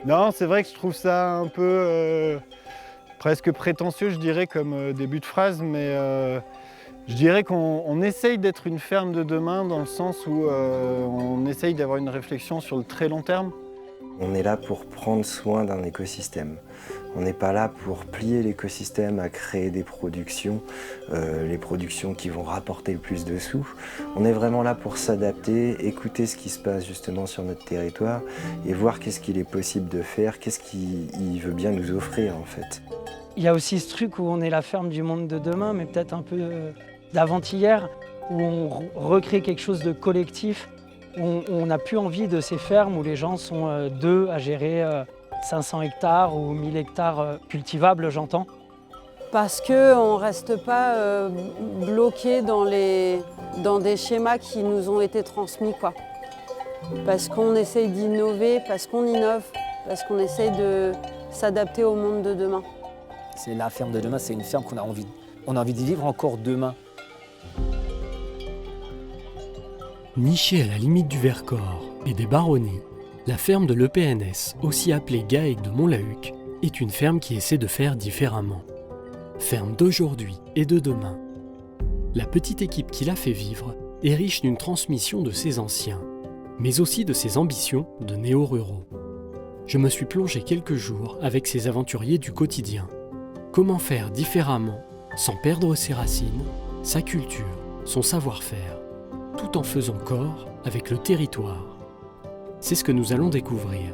Non, c'est vrai que je trouve ça un peu presque prétentieux, je dirais, comme début de phrase, mais je dirais qu'on essaye d'être une ferme de demain dans le sens où on essaye d'avoir une réflexion sur le très long terme. On est là pour prendre soin d'un écosystème. On n'est pas là pour plier l'écosystème à créer des productions, les productions qui vont rapporter le plus de sous. On est vraiment là pour s'adapter, écouter ce qui se passe justement sur notre territoire et voir qu'est-ce qu'il est possible de faire, qu'est-ce qu'il veut bien nous offrir en fait. Il y a aussi ce truc où on est la ferme du monde de demain, mais peut-être un peu d'avant-hier, où on recrée quelque chose de collectif. On n'a plus envie de ces fermes où les gens sont deux à gérer 500 hectares ou 1000 hectares cultivables, j'entends. Parce qu'on ne reste pas bloqué dans des schémas qui nous ont été transmis, quoi. Parce qu'on essaye d'innover, parce qu'on innove, parce qu'on essaye de s'adapter au monde de demain. C'est la ferme de demain, c'est une ferme qu'on a envie d'y vivre encore demain. Nichée à la limite du Vercors et des Baronnies, la ferme de l'EPNS, aussi appelée GAEC de Montlahuc, est une ferme qui essaie de faire différemment. Ferme d'aujourd'hui et de demain. La petite équipe qui l'a fait vivre est riche d'une transmission de ses anciens, mais aussi de ses ambitions de néo-ruraux. Je me suis plongé quelques jours avec ces aventuriers du quotidien. Comment faire différemment sans perdre ses racines, sa culture, son savoir-faire, tout en faisant corps avec le territoire. C'est ce que nous allons découvrir.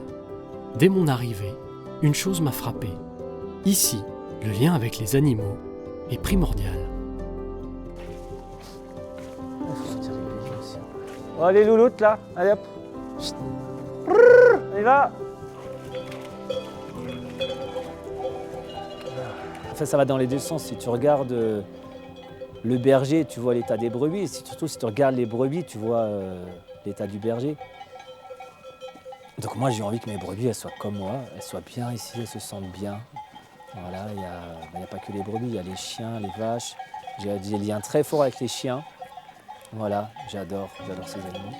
Dès mon arrivée, une chose m'a frappé. Ici, le lien avec les animaux est primordial. Oh, les louloutes là, allez hop. On y va. Enfin, ça va dans les deux sens. Si tu regardes le berger, tu vois l'état des brebis. Surtout si tu regardes les brebis, tu vois l'état du berger. Donc moi, j'ai envie que mes brebis, elles soient comme moi, elles soient bien ici, elles se sentent bien. Voilà, il n'y a pas que les brebis, il y a les chiens, les vaches. J'ai des liens très forts avec les chiens. Voilà, j'adore ces animaux.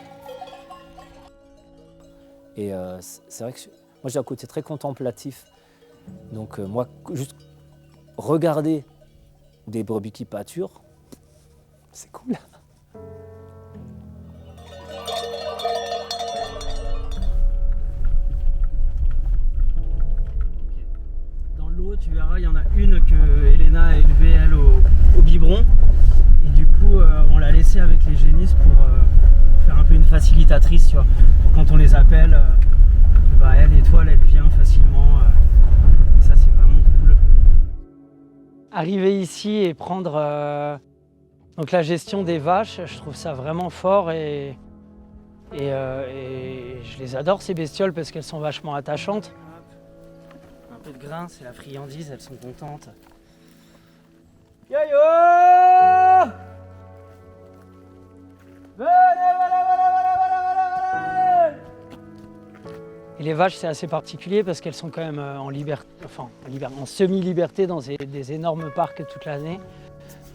Et c'est vrai que moi, j'ai un côté très contemplatif. Donc moi, juste regarder des brebis qui pâturent, c'est cool. Dans l'eau, tu verras, il y en a une que Elena a élevée, elle, au biberon. Et du coup, on l'a laissée avec les génisses pour faire un peu une facilitatrice, tu vois. Quand on les appelle, elle, étoile, elle vient facilement. Et ça, c'est vraiment cool. Arriver ici et prendre donc la gestion des vaches, je trouve ça vraiment fort et je les adore ces bestioles parce qu'elles sont vachement attachantes. Un peu de grain, c'est la friandise, elles sont contentes. Yo-yo! Et les vaches, c'est assez particulier parce qu'elles sont quand même en semi-liberté dans des énormes parcs toute l'année.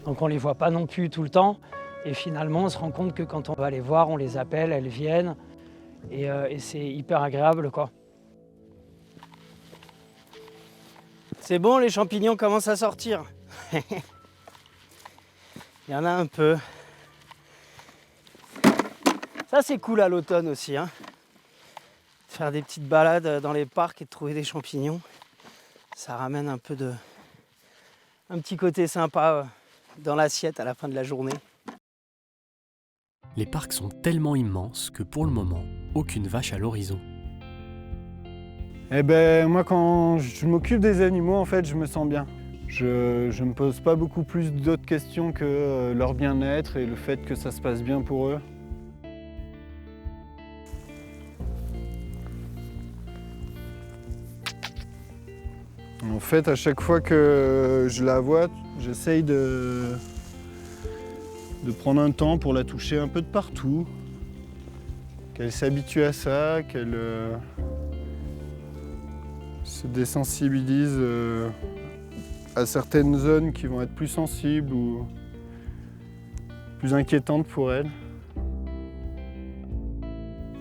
Donc on ne les voit pas non plus tout le temps. Et finalement, on se rend compte que quand on va les voir, on les appelle, elles viennent. Et c'est hyper agréable, quoi. C'est bon, les champignons commencent à sortir. Il y en a un peu. Ça, c'est cool à l'automne aussi, hein. Faire des petites balades dans les parcs et de trouver des champignons, ça ramène un petit côté sympa dans l'assiette à la fin de la journée. Les parcs sont tellement immenses que pour le moment, aucune vache à l'horizon. Eh ben, moi, quand je m'occupe des animaux, en fait, je me sens bien. Je me pose pas beaucoup plus d'autres questions que leur bien-être et le fait que ça se passe bien pour eux. En fait, à chaque fois que je la vois, j'essaye de prendre un temps pour la toucher un peu de partout, qu'elle s'habitue à ça, qu'elle se désensibilise à certaines zones qui vont être plus sensibles ou plus inquiétantes pour elle.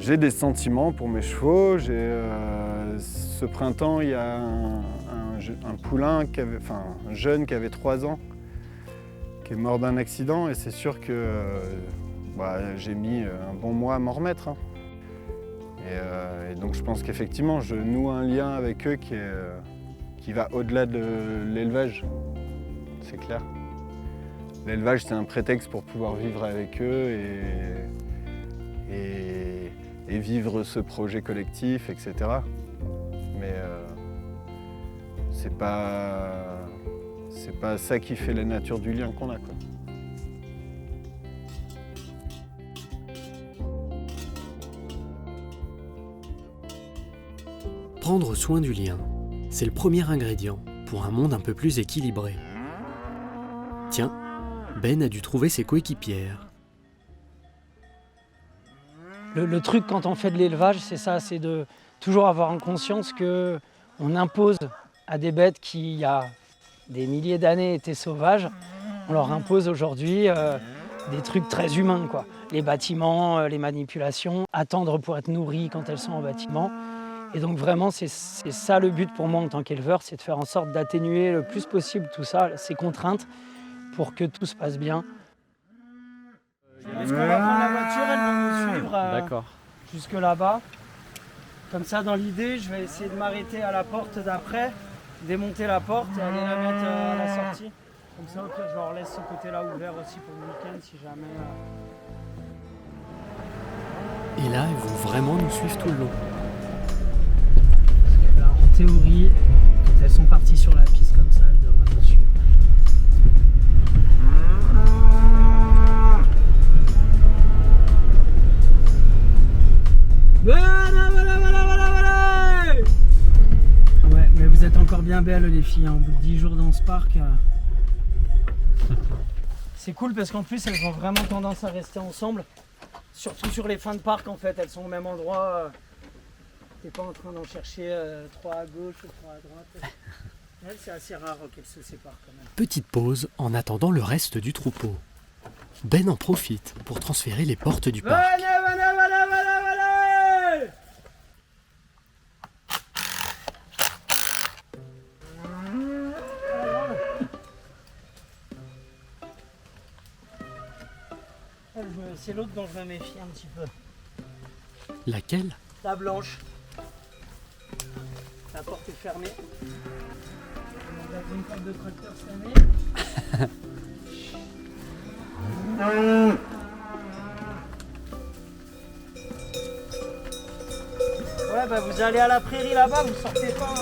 J'ai des sentiments pour mes chevaux. Ce printemps, il y a un poulain, un jeune qui avait 3 ans, qui est mort d'un accident. Et c'est sûr que j'ai mis un bon mois à m'en remettre. Hein. Et donc je pense qu'effectivement, je noue un lien avec eux qui va au-delà de l'élevage. C'est clair. L'élevage, c'est un prétexte pour pouvoir vivre avec eux et vivre ce projet collectif, etc. Mais c'est pas ça qui fait la nature du lien qu'on a, quoi. Prendre soin du lien, c'est le premier ingrédient pour un monde un peu plus équilibré. Tiens, Ben a dû trouver ses coéquipières. Le truc quand on fait de l'élevage, c'est ça, c'est de toujours avoir en conscience qu'on impose à des bêtes qui, il y a des milliers d'années, étaient sauvages, on leur impose aujourd'hui des trucs très humains, quoi. Les bâtiments, les manipulations, attendre pour être nourries quand elles sont en bâtiment. Et donc vraiment, c'est ça le but pour moi en tant qu'éleveur, c'est de faire en sorte d'atténuer le plus possible tout ça, ces contraintes, pour que tout se passe bien. Est-ce qu'on va prendre la voiture, elles vont nous suivre jusque là-bas. Comme ça, dans l'idée, je vais essayer de m'arrêter à la porte d'après, démonter la porte et aller la mettre à la sortie. Comme ça, au pire, je leur laisse ce côté-là ouvert aussi pour le week-end si jamais... Et là, elles vont vraiment nous suivre tout le long. Parce que là, en théorie, quand elles sont parties sur la piste comme ça, elles devraient nous suivre. Voilà. Ouais, mais vous êtes encore bien belles les filles, hein. Au bout de 10 jours dans ce parc. C'est cool parce qu'en plus elles ont vraiment tendance à rester ensemble. Surtout sur les fins de parc en fait, elles sont au même endroit. T'es pas en train d'en chercher 3 à gauche ou 3 à droite. Elles, c'est assez rare qu'elles se séparent quand même. Petite pause en attendant le reste du troupeau. Ben en profite pour transférer les portes du parc. Voilà. C'est l'autre dont je me méfie un petit peu. Laquelle? La blanche. La porte est fermée. On a une porte de tracteur cette année. Ouais, bah vous allez à la prairie là-bas, vous sortez pas.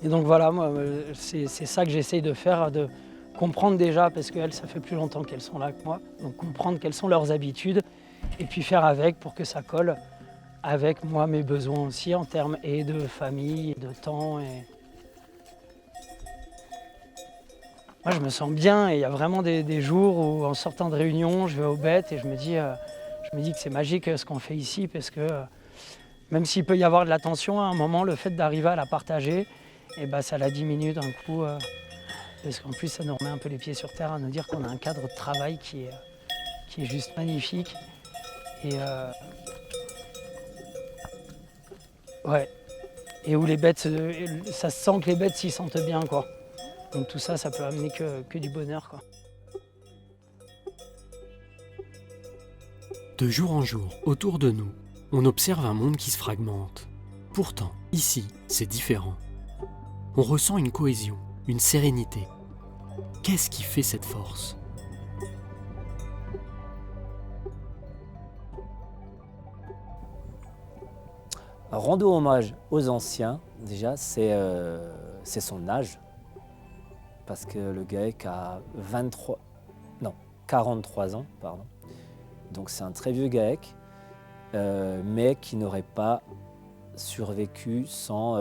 Et donc voilà, moi, c'est ça que j'essaye de faire, de comprendre déjà, parce qu'elles, ça fait plus longtemps qu'elles sont là que moi, donc comprendre quelles sont leurs habitudes, et puis faire avec pour que ça colle avec moi, mes besoins aussi, en termes et de famille, et de temps. Et... Moi, je me sens bien, et il y a vraiment des jours où, en sortant de réunion, je vais aux bêtes et je me dis que c'est magique ce qu'on fait ici, parce que même s'il peut y avoir de la tension, à un moment, le fait d'arriver à la partager, et ben, ça la diminue d'un coup. Parce qu'en plus, ça nous remet un peu les pieds sur terre à nous dire qu'on a un cadre de travail qui est juste magnifique. Et ouais. Et où les bêtes, ça se sent que les bêtes s'y sentent bien, quoi. Donc tout ça, ça peut amener que du bonheur, quoi. De jour en jour, autour de nous, on observe un monde qui se fragmente. Pourtant, ici, c'est différent. On ressent une cohésion, une sérénité. Qu'est-ce qui fait cette force? Rendre hommage aux anciens, déjà, c'est son âge. Parce que le GAEC a 43 ans, pardon. Donc c'est un très vieux GAEC, mais qui n'aurait pas survécu sans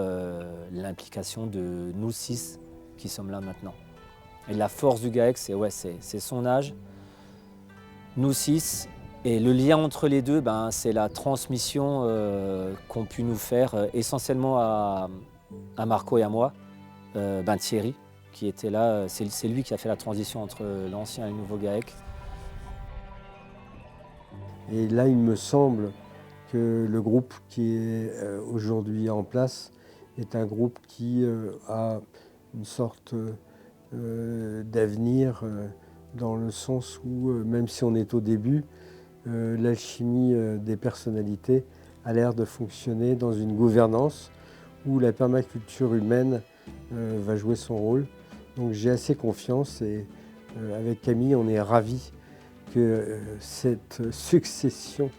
l'implication de nous 6 qui sommes là maintenant. Et la force du GAEC, c'est son âge, nous 6, et le lien entre les deux, c'est la transmission qu'ont pu nous faire essentiellement à Marco et à moi, Thierry, qui était là, c'est lui qui a fait la transition entre l'ancien et le nouveau GAEC. Et là, il me semble que le groupe qui est aujourd'hui en place est un groupe qui a une sorte d'avenir dans le sens où, même si on est au début, l'alchimie des personnalités a l'air de fonctionner dans une gouvernance où la permaculture humaine va jouer son rôle. Donc j'ai assez confiance et avec Camille, on est ravis que cette succession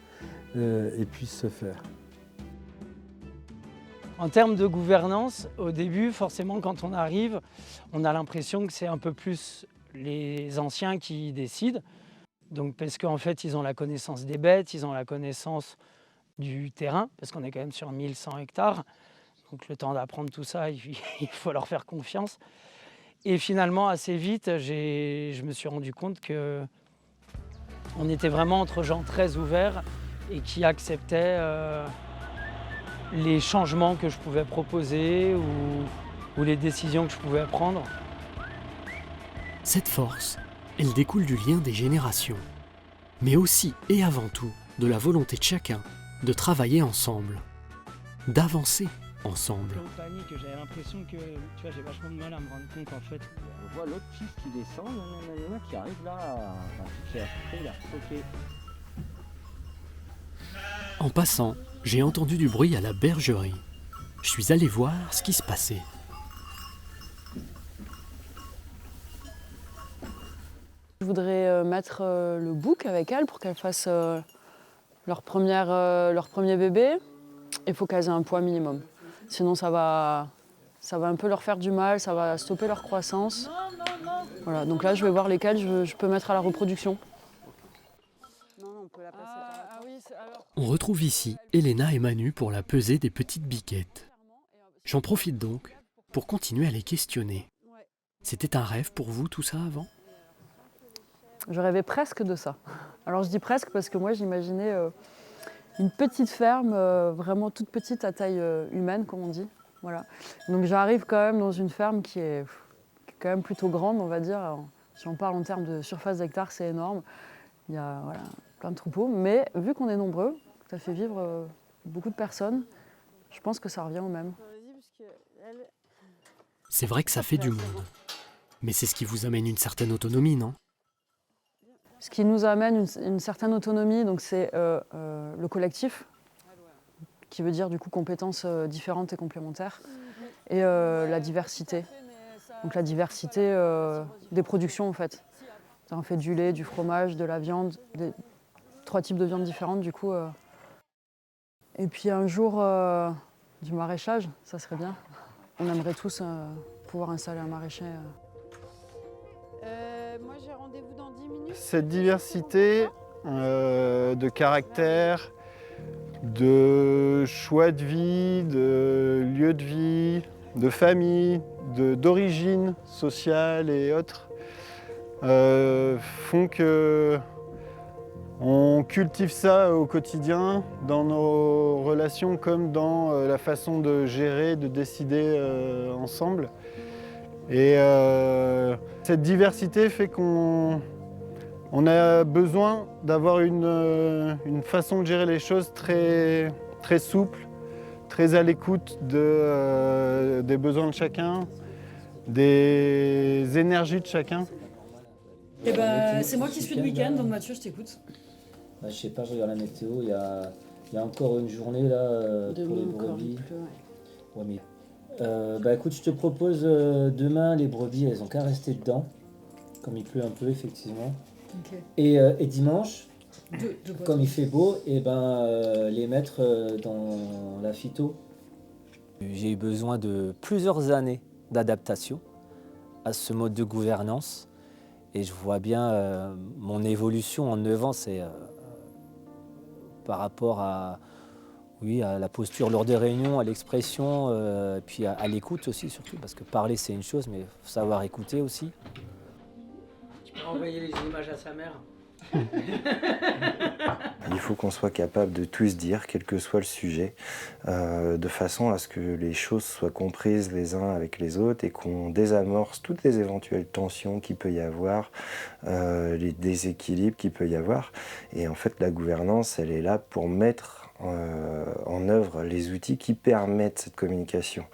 puisse se faire. En termes de gouvernance, au début, forcément, quand on arrive, on a l'impression que c'est un peu plus les anciens qui décident. Donc, parce qu'en fait, ils ont la connaissance des bêtes, ils ont la connaissance du terrain, parce qu'on est quand même sur 1100 hectares. Donc, le temps d'apprendre tout ça, il faut leur faire confiance. Et finalement, assez vite, je me suis rendu compte qu'on était vraiment entre gens très ouverts et qui acceptaient les changements que je pouvais proposer ou les décisions que je pouvais prendre. Cette force, elle découle du lien des générations, mais aussi et avant tout de la volonté de chacun de travailler ensemble, d'avancer ensemble. Que j'avais l'impression que j'ai vachement de mal à me rendre compte en fait. On voit l'autre fils qui descend, il y en a qui arrive là, qui a fait là. Ok. En passant, j'ai entendu du bruit à la bergerie. Je suis allé voir ce qui se passait. Je voudrais mettre le bouc avec elles pour qu'elles fassent leur premier bébé. Il faut qu'elles aient un poids minimum. Sinon ça va un peu leur faire du mal, ça va stopper leur croissance. Voilà, donc là je vais voir lesquelles je peux mettre à la reproduction. On retrouve ici Elena et Manu pour la pesée des petites biquettes. J'en profite donc pour continuer à les questionner. C'était un rêve pour vous tout ça avant ? Je rêvais presque de ça. Alors je dis presque parce que moi j'imaginais une petite ferme, vraiment toute petite à taille humaine comme on dit. Voilà. Donc j'arrive quand même dans une ferme qui est quand même plutôt grande, on va dire. Alors, si on parle en termes de surface d'hectares, c'est énorme. Il y a plein de troupeaux, mais vu qu'on est nombreux, ça fait vivre beaucoup de personnes, je pense que ça revient au même. C'est vrai que ça fait du monde, mais c'est ce qui vous amène une certaine autonomie, non ? Ce qui nous amène une certaine autonomie, donc c'est le collectif, qui veut dire du coup compétences différentes et complémentaires, et la diversité. Donc la diversité des productions en fait. On fait du lait, du fromage, de la viande, 3 types de viande différentes du coup. Et puis un jour du maraîchage, ça serait bien. On aimerait tous pouvoir installer un maraîcher. Moi j'ai rendez-vous dans 10 minutes. Cette diversité de caractère, de choix de vie, de lieu de vie, de famille, d'origine sociale et autres, font que on cultive ça au quotidien dans nos relations comme dans la façon de gérer, de décider ensemble. Et cette diversité fait qu'on a besoin d'avoir une façon de gérer les choses très, très souple, très à l'écoute des besoins de chacun, des énergies de chacun. Et c'est moi qui suis le week-end, donc Mathieu, je t'écoute. Je sais pas, je regarde la météo, il y a encore une journée là pour les brebis. Ouais, mais écoute, je te propose demain, les brebis, elles ont qu'à rester dedans, comme il pleut un peu effectivement. Okay. Et dimanche, comme il fait beau, et les mettre dans la phyto. J'ai eu besoin de plusieurs années d'adaptation à ce mode de gouvernance. Et je vois bien mon évolution en 9 ans, c'est par rapport à la posture lors des réunions, à l'expression, puis à l'écoute aussi surtout, parce que parler c'est une chose, mais il faut savoir écouter aussi. Tu peux envoyer les images à sa mère. Il faut qu'on soit capable de tout se dire, quel que soit le sujet, de façon à ce que les choses soient comprises les uns avec les autres et qu'on désamorce toutes les éventuelles tensions qu'il peut y avoir, les déséquilibres qu'il peut y avoir. Et en fait, la gouvernance, elle est là pour mettre en œuvre les outils qui permettent cette communication.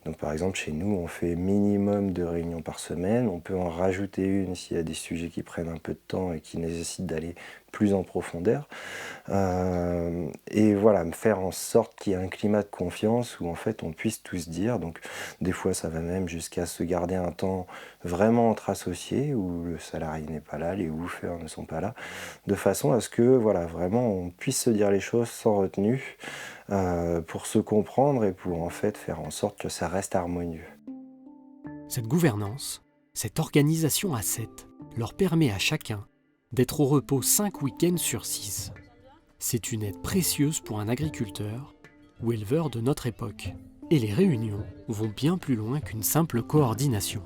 Donc par exemple, chez nous, on fait minimum 2 réunions par semaine. On peut en rajouter une s'il y a des sujets qui prennent un peu de temps et qui nécessitent d'aller plus en profondeur. Et voilà, faire en sorte qu'il y ait un climat de confiance où en fait on puisse tout se dire. Donc des fois ça va même jusqu'à se garder un temps vraiment entre associés où le salarié n'est pas là, les woofers ne sont pas là, de façon à ce que voilà, vraiment on puisse se dire les choses sans retenue pour se comprendre et pour en fait faire en sorte que ça reste harmonieux. Cette gouvernance, cette organisation à 7, leur permet à chacun d'être au repos 5 week-ends sur 6. C'est une aide précieuse pour un agriculteur ou éleveur de notre époque. Et les réunions vont bien plus loin qu'une simple coordination.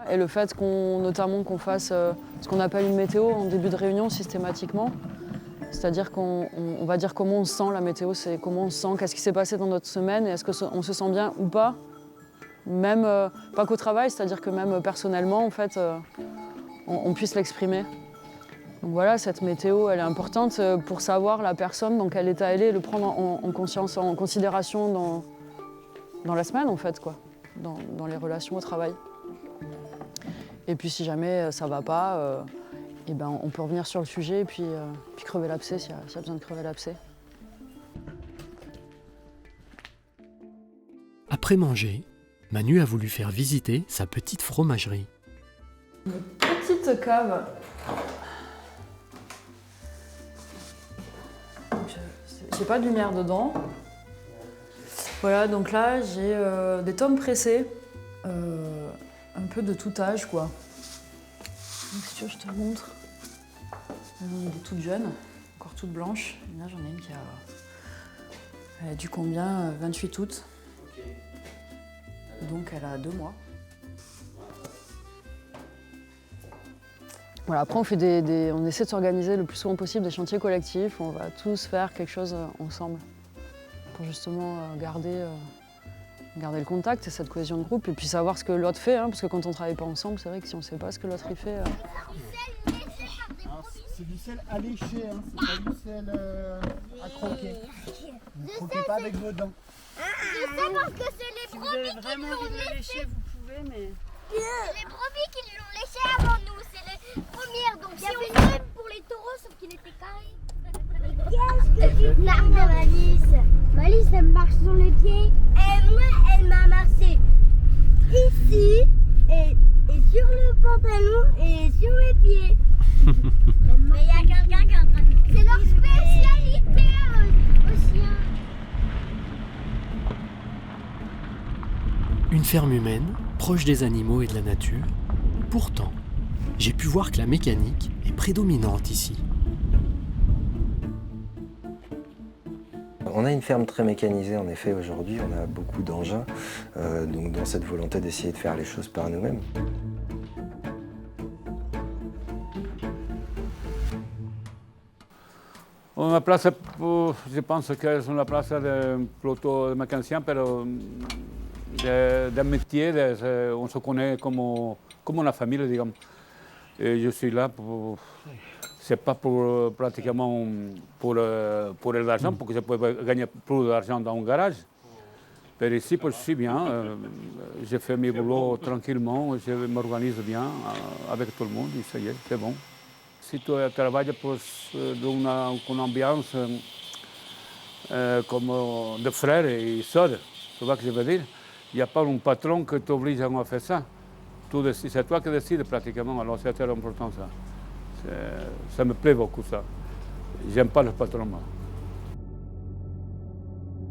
Et le fait notamment qu'on fasse ce qu'on appelle une météo en début de réunion systématiquement, c'est-à-dire qu'on va dire comment on se sent, la météo, c'est comment on se sent, qu'est-ce qui s'est passé dans notre semaine, et est-ce qu'on se sent bien ou pas, même pas qu'au travail, c'est-à-dire que même personnellement, en fait, on puisse l'exprimer. Donc voilà, cette météo, elle est importante pour savoir la personne dans quel état elle est, le prendre en conscience, en considération dans la semaine, en fait, quoi, dans les relations au travail. Et puis si jamais ça va pas, eh ben, on peut revenir sur le sujet et puis crever l'abcès s'il y a besoin de crever l'abcès. Après manger, Manu a voulu faire visiter sa petite fromagerie. Une petite cave. J'ai pas de lumière dedans. Voilà, donc là j'ai des tomes pressés, un peu de tout âge quoi. Donc, si tu veux, je te montre. J'en ai des toutes jeunes, encore toutes blanches. Et là j'en ai une qui a du combien 28 août. Donc elle a 2 mois. Voilà, après on fait on essaie de s'organiser le plus souvent possible des chantiers collectifs. On va tous faire quelque chose ensemble pour justement garder le contact et cette cohésion de groupe et puis savoir ce que l'autre fait, hein, parce que quand on ne travaille pas ensemble, c'est vrai que si on ne sait pas ce que l'autre y fait... C'est du sel à lécher, hein, c'est pas du sel à croquer. Ne croquez pas avec vos dents. Je sais parce que c'est les brebis qui l'ont léché. Vous pouvez, mais... C'est les brebis qui l'ont léché avant nous, c'est les premières. Donc il y avait une même pour les taureaux, sauf qu'il était carré. Qu'est-ce que tu marches dans Malice? Malice, elle me marche sur les pieds. Et moi, elle m'a marché ici, et sur le pantalon, et sur les pieds. Mais il y a quelqu'un qui est en train de... C'est leur spécialité aussi. Une ferme humaine, proche des animaux et de la nature. Pourtant, j'ai pu voir que la mécanique est prédominante ici. On a une ferme très mécanisée en effet aujourd'hui, on a beaucoup d'engins, donc dans cette volonté d'essayer de faire les choses par nous-mêmes. Una place, je pense que c'est une place plutôt de mécanicien, mais d'un métier, on se connaît comme une famille, disons. Et je suis là pour... C'est pas pour pratiquement pour l'argent, parce que je peux gagner plus d'argent dans un garage. Mais ici, je suis bien. Je fais mes boulots tranquillement, je m'organise bien avec tout le monde, et ça y est, c'est bon. Si tu travailles dans une ambiance comme de frères et sœurs, tu vois ce que je veux dire? Il n'y a pas un patron qui t'oblige à faire ça. C'est toi qui décides pratiquement, alors c'est très important ça. Ça me plaît beaucoup ça. J'aime pas le patron moi.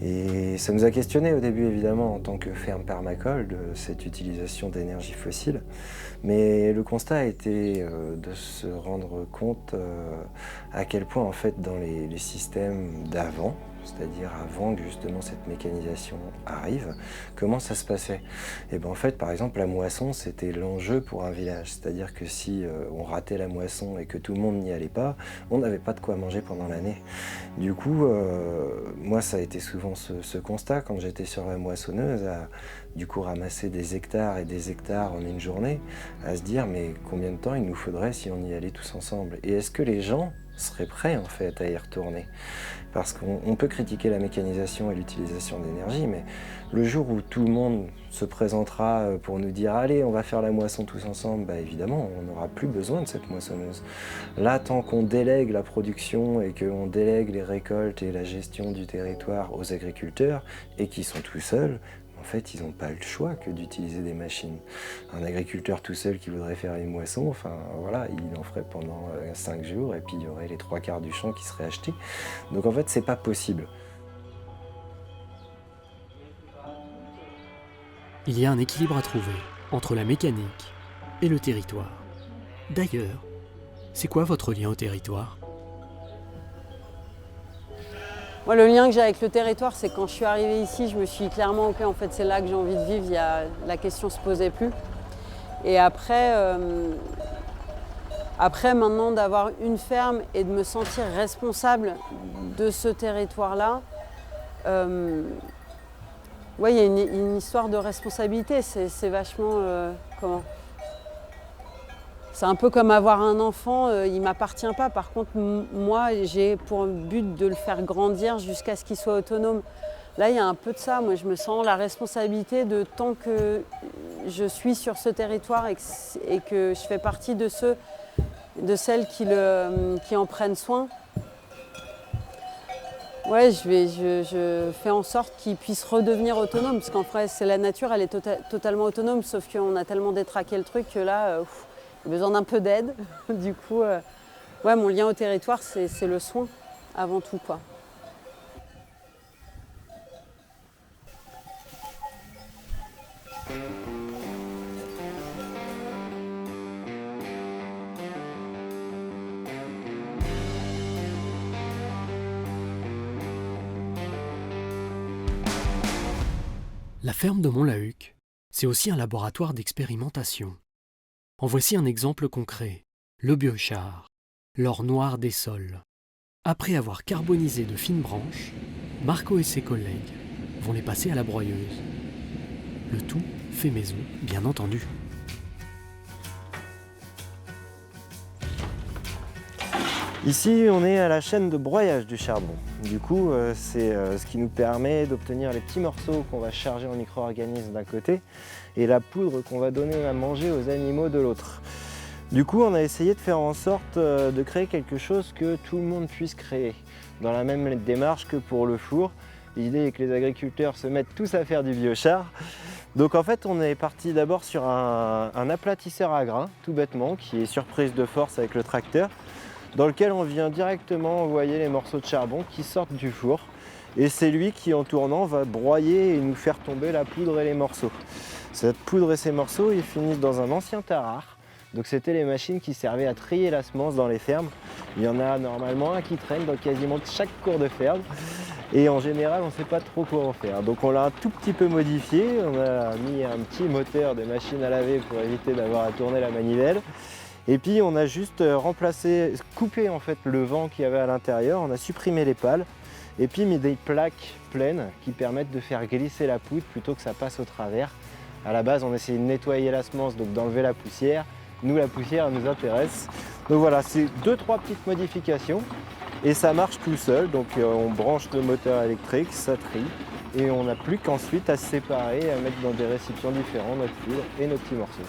Et ça nous a questionné au début évidemment en tant que ferme permacole de cette utilisation d'énergie fossile. Mais le constat a été de se rendre compte à quel point en fait dans les systèmes d'avant, c'est-à-dire avant que justement cette mécanisation arrive, comment ça se passait? Et bien en fait, par exemple, la moisson, c'était l'enjeu pour un village. C'est-à-dire que si on ratait la moisson et que tout le monde n'y allait pas, on n'avait pas de quoi manger pendant l'année. Du coup, moi, ça a été souvent ce constat quand j'étais sur la moissonneuse, à du coup ramasser des hectares et des hectares en une journée, à se dire mais combien de temps il nous faudrait si on y allait tous ensemble? Et est-ce que les gens seraient prêts en fait à y retourner? Parce qu'on peut critiquer la mécanisation et l'utilisation d'énergie, mais le jour où tout le monde se présentera pour nous dire « Allez, on va faire la moisson tous ensemble », bah évidemment, on n'aura plus besoin de cette moissonneuse. Là, tant qu'on délègue la production et qu'on délègue les récoltes et la gestion du territoire aux agriculteurs, et qu'ils sont tout seuls, en fait, ils n'ont pas le choix que d'utiliser des machines. Un agriculteur tout seul qui voudrait faire une moisson, enfin voilà, il en ferait pendant 5 jours et puis il y aurait les 3/4 du champ qui seraient achetés. Donc en fait, c'est pas possible. Il y a un équilibre à trouver entre la mécanique et le territoire. D'ailleurs, c'est quoi votre lien au territoire ? Moi, le lien que j'ai avec le territoire, c'est quand je suis arrivée ici, je me suis dit clairement, ok, en fait, c'est là que j'ai envie de vivre, la question ne se posait plus. Et après, maintenant, d'avoir une ferme et de me sentir responsable de ce territoire-là, ouais, il y a une histoire de responsabilité, c'est vachement, c'est un peu comme avoir un enfant, il ne m'appartient pas. Par contre, moi, j'ai pour but de le faire grandir jusqu'à ce qu'il soit autonome. Là, il y a un peu de ça. Moi, je me sens la responsabilité de tant que je suis sur ce territoire et que je fais partie de celles qui en prennent soin. Ouais, je fais en sorte qu'il puisse redevenir autonome. Parce qu'en vrai, c'est la nature, elle est totalement autonome. Sauf qu'on a tellement détraqué le truc que là... j'ai besoin d'un peu d'aide. Du coup, ouais, mon lien au territoire, c'est le soin, avant tout, quoi. La ferme de Montlahuc, c'est aussi un laboratoire d'expérimentation. En voici un exemple concret, le biochar, l'or noir des sols. Après avoir carbonisé de fines branches, Marco et ses collègues vont les passer à la broyeuse. Le tout fait maison, bien entendu. Ici, on est à la chaîne de broyage du charbon. Du coup, c'est ce qui nous permet d'obtenir les petits morceaux qu'on va charger en micro-organismes d'un côté et la poudre qu'on va donner à manger aux animaux de l'autre. Du coup, on a essayé de faire en sorte de créer quelque chose que tout le monde puisse créer, dans la même démarche que pour le four. L'idée est que les agriculteurs se mettent tous à faire du biochar. Donc en fait, on est parti d'abord sur un aplatisseur à grains, tout bêtement, qui est sur prise de force avec le tracteur, dans lequel on vient directement envoyer les morceaux de charbon qui sortent du four. Et c'est lui qui, en tournant, va broyer et nous faire tomber la poudre et les morceaux. Cette poudre et ces morceaux, ils finissent dans un ancien tarare. Donc c'était les machines qui servaient à trier la semence dans les fermes. Il y en a normalement un qui traîne dans quasiment chaque cour de ferme. Et en général, on ne sait pas trop quoi en faire. Donc on l'a un tout petit peu modifié. On a mis un petit moteur de machine à laver pour éviter d'avoir à tourner la manivelle. Et puis on a juste coupé en fait le vent qu'il y avait à l'intérieur, on a supprimé les pales et puis mis des plaques pleines qui permettent de faire glisser la poudre plutôt que ça passe au travers. À la base, on essayait de nettoyer la semence, donc d'enlever la poussière. Nous, la poussière, elle nous intéresse. Donc voilà, c'est 2-3 petites modifications et ça marche tout seul. Donc on branche le moteur électrique, ça trie et on n'a plus qu'ensuite à se séparer et à mettre dans des récipients différents notre poudre et nos petits morceaux.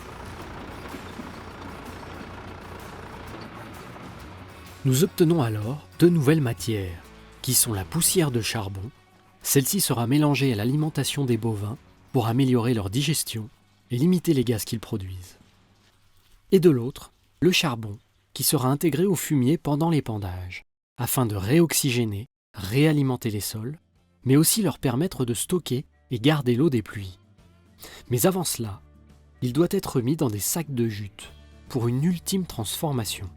Nous obtenons alors deux nouvelles matières, qui sont la poussière de charbon. Celle-ci sera mélangée à l'alimentation des bovins pour améliorer leur digestion et limiter les gaz qu'ils produisent. Et de l'autre, le charbon, qui sera intégré au fumier pendant l'épandage, afin de réoxygéner, réalimenter les sols, mais aussi leur permettre de stocker et garder l'eau des pluies. Mais avant cela, il doit être mis dans des sacs de jute pour une ultime transformation.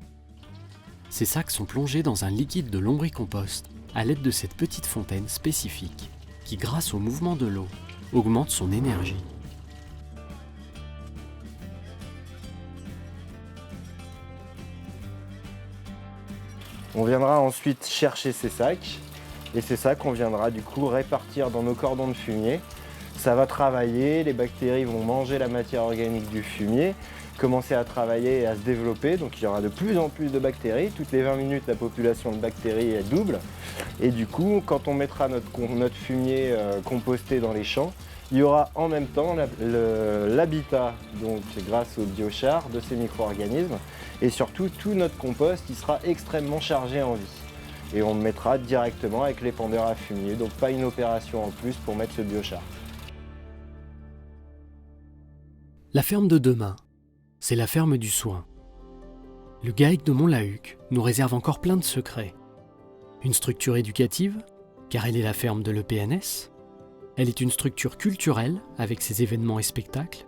Ces sacs sont plongés dans un liquide de lombricompost à l'aide de cette petite fontaine spécifique qui, grâce au mouvement de l'eau, augmente son énergie. On viendra ensuite chercher ces sacs et ces sacs on viendra du coup répartir dans nos cordons de fumier. Ça va travailler, les bactéries vont manger la matière organique du fumier, commencer à travailler et à se développer, donc il y aura de plus en plus de bactéries. Toutes les 20 minutes la population de bactéries elle double et du coup quand on mettra notre fumier composté dans les champs, il y aura en même temps l'habitat, donc grâce au biochar, de ces micro-organismes. Et surtout, tout notre compost il sera extrêmement chargé en vie. Et on le mettra directement avec l'épandeur à fumier, donc pas une opération en plus pour mettre ce biochar. La ferme de demain, c'est la ferme du soin. Le GAEC de Montlahuc nous réserve encore plein de secrets. Une structure éducative, car elle est la ferme de l'EPNS. Elle est une structure culturelle, avec ses événements et spectacles.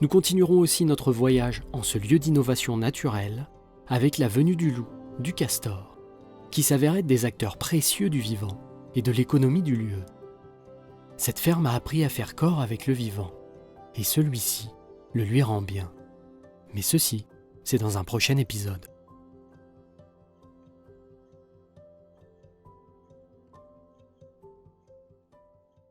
Nous continuerons aussi notre voyage en ce lieu d'innovation naturelle, avec la venue du loup, du castor, qui s'avèrent être des acteurs précieux du vivant et de l'économie du lieu. Cette ferme a appris à faire corps avec le vivant, et celui-ci le lui rend bien. Mais ceci, c'est dans un prochain épisode.